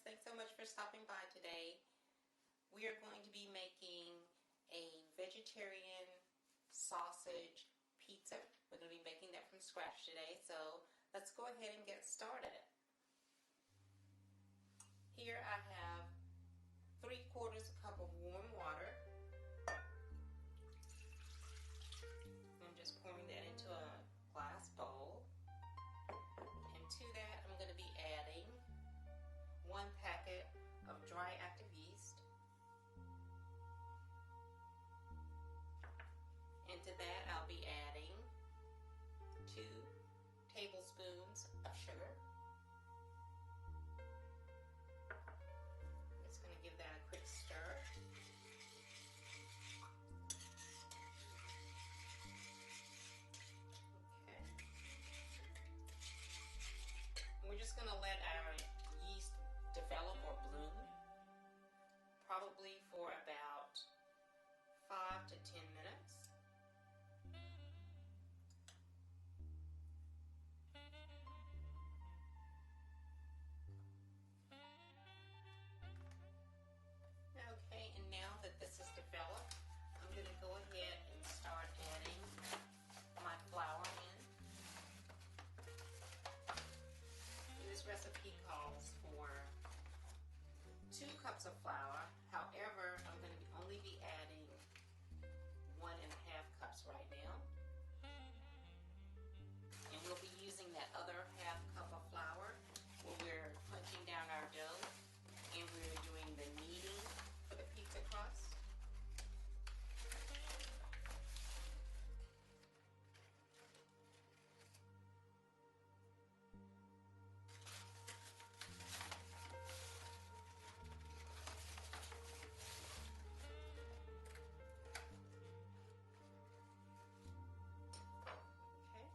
Thanks so much for stopping by today. We are going to be making a vegetarian sausage pizza. We're going to be making that from scratch today, so let's go ahead and get started. Here I have 3/4 cup of warm water. I'm just pouring that into a glass bowl. And to that, I'm going to be adding 1 packet of dry active yeast. And to that, I'll be adding 2 tablespoons of sugar. I'm just going to give that a quick stir. Okay. We're just going to let our yeast develop or bloom, probably for about 5 to 10 minutes. Okay, and now that this is developed, I'm going to go ahead and start adding my flour in. This recipe calls for 2 cups of flour. However, I'm going to only be adding 1.5 cups right now. And we'll be using that other 1/2 cup of flour when we're punching down our dough and we're doing the kneading for the pizza crust.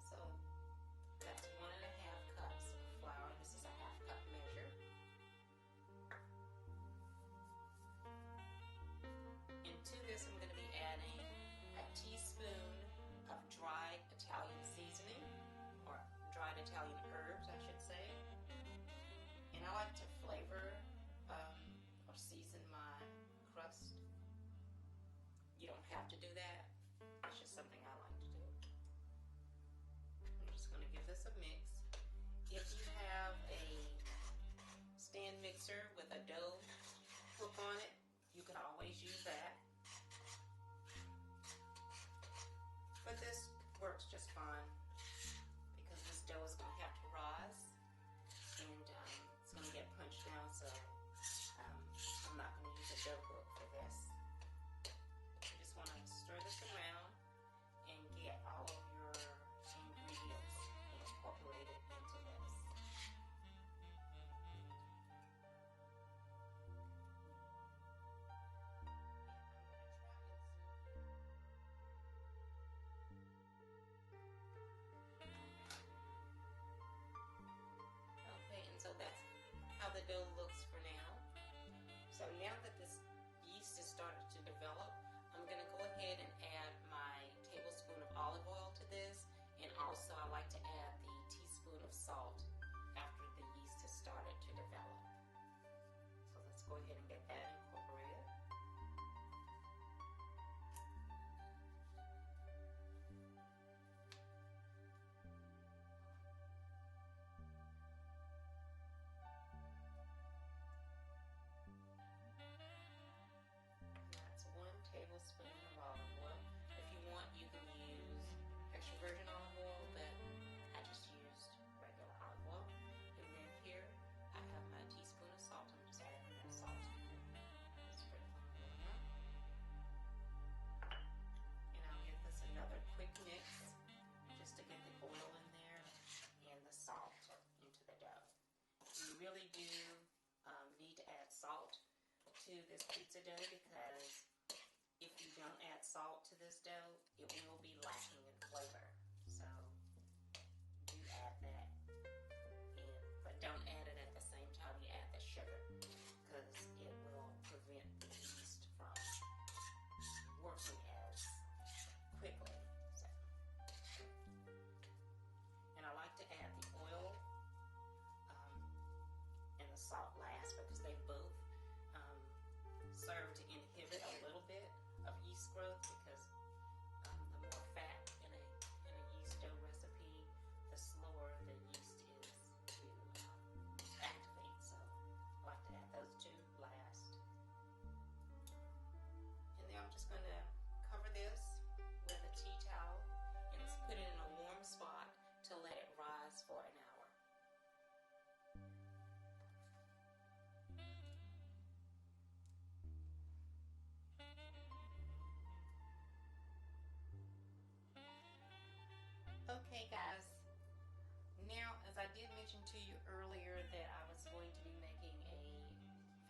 So that's 1.5 cups of flour. This is a 1/2 cup measure. And to this, I'm going to be adding a teaspoon of dried Italian seasoning, or dried Italian herbs, I should say. And I like to flavor or season my crust. You don't have to do that. It's just something I like to do. I'm just going to give this a mix. If you have a stand mixer with a dough hook on it, you can always use that. But this works just fine because this dough is going to have to rise and it's going to get punched down, so I'm not going to use a dough hook for this. You just want to stir this around and get all of your ingredients incorporated into this. Okay, and so that's how the dough looks for now. So now that this yeast has started to develop, I'm going to go ahead and add my tablespoon of olive oil to this, and also I like to add the teaspoon of salt after the yeast has started to develop. So let's go ahead and get that incorporated. That's 1 tablespoon of olive oil. If you want, you can use extra virgin olive oil, but I just used regular olive oil. And then here I have my teaspoon of salt. I'm just adding that salt. Spread it on. And I'll give this another quick mix just to get the oil in there and the salt into the dough. You really do need to add salt to this pizza dough, because if you don't add salt to this dough, it will be lacking in flavor. So do add that in, but don't add it at the same time you add the sugar, because it will prevent the yeast from working as quickly. So. And I like to add the oil and the salt last, because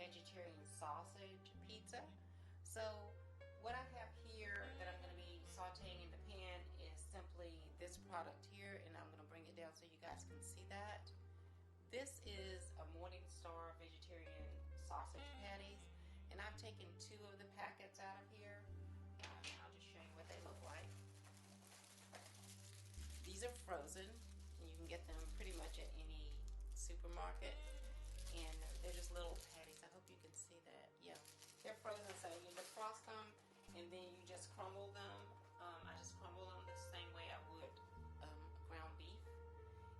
vegetarian sausage pizza. So what I have here that I'm going to be sauteing in the pan is simply this product here, and I'm going to bring it down so you guys can see that. This is a Morningstar vegetarian sausage patties, and I've taken 2 of the packets out of here. I'll just show you what they look like. These are frozen, and you can get them pretty much at any supermarket, and they're just little patties. I hope you can see that. Yeah, they're frozen, so you defrost them, and then you just crumble them. I just crumble them the same way I would ground beef,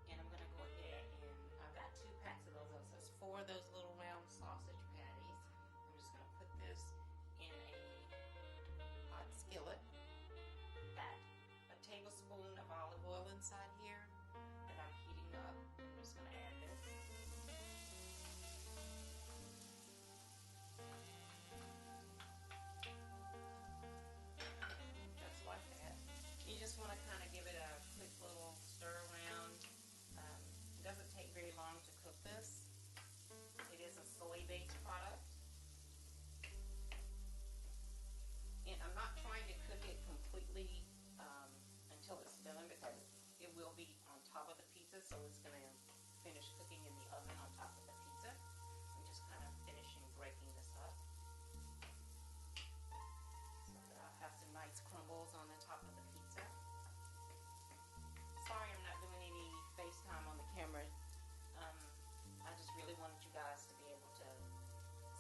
and I'm gonna go ahead and I've got 2 packs of those. So it's 4 of those little round sausage patties. I'm just gonna put this in a hot skillet. Got a tablespoon of olive oil inside here that I'm heating up. I'm just gonna add this. Just like that. You just want to kind of give it a quick little stir around. It doesn't take very long to cook this. It is a soy-based product. And I'm not trying to cook it completely until it's done, because it will be on top of the pizza, so it's going to finish cooking in the oven on top of the pizza. I'm just kind of finishing breaking this up. So that I'll have some nice crumbles on the top of the pizza. Sorry I'm not doing any FaceTime on the camera. I just really wanted you guys to be able to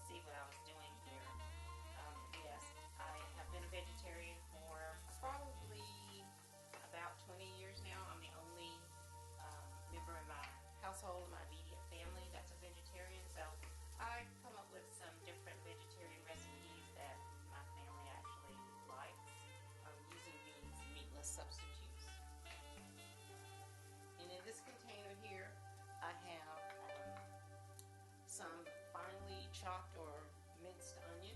see what I was doing here. Yes, I have been a vegetarian for probably about 20 years now. I'm the only member in my household, in my immediate family, that's a vegetarian. So I come up with some different vegetarian recipes that my family actually likes, using these meatless substitutes. And in this container here, I have some finely chopped or minced onion,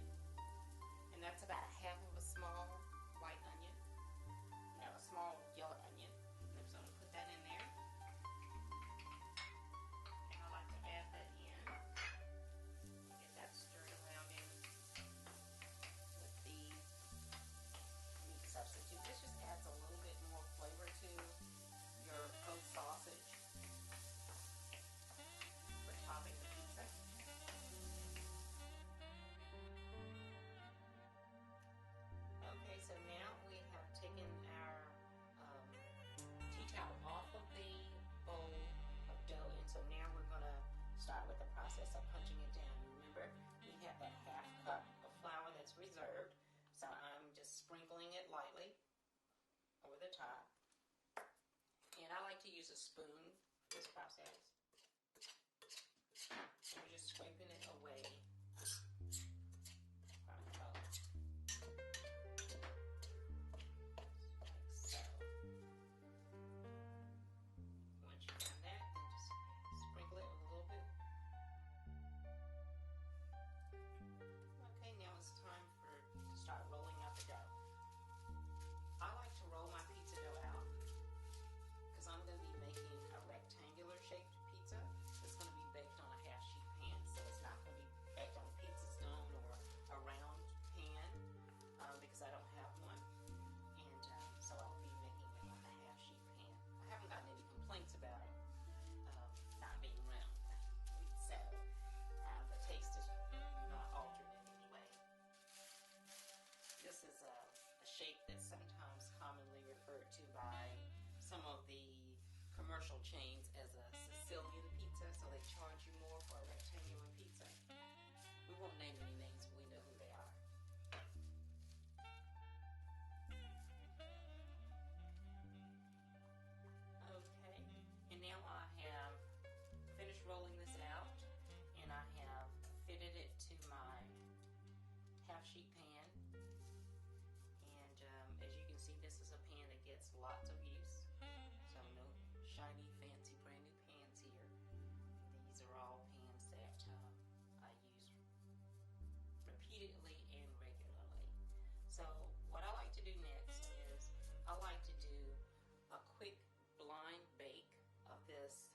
and that's about a half of a small white onion. No, a small yellow onion. I'm just going to put that in there. And I like to add that in. Get that stirred around in with the meat substitute. This just adds a little bit more flavor to your faux sausage for topping the pizza. Okay, so now we have taken our tea towel off of the bowl of dough, and so now we're going to start with the process of punching it down. Remember, we have that half cup of flour that's reserved, so I'm just sprinkling it lightly over the top. And I like to use a spoon for this process. We're just scraping it away from the bowl. Like so. Once you've done that, then just sprinkle it a little bit. Okay, now it's time to start rolling out the dough. I like to roll my pizza dough out because I'm going to be making a rectangular shaped pizza. It's going to be baked on a half sheet pan, so it's not going to be baked on a pizza stone or a round pan, because I don't have one. And so I'll be making it on a half sheet pan. I haven't gotten any complaints about it not being round. So the taste is not altered in any way. This is a shape that's sometimes commonly referred to by some of the commercial chains as a Sicilian pizza, so they charge you more for a rectangular pizza. We won't name any names, but we know who they are. Okay, and now I have finished rolling this out, and I have fitted it to my half sheet pan. And as you can see, this is a pan that gets lots of use. So no shiny, fancy, brand new pans here. These are all pans that I use repeatedly and regularly. So what I like to do next is I like to do a quick blind bake of this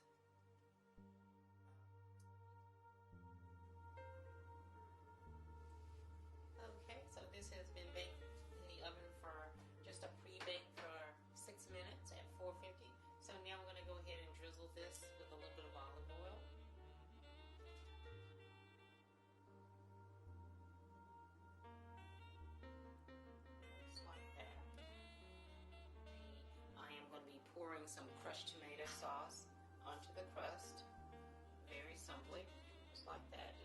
pouring some crushed tomato sauce onto the crust, very simply, just like that.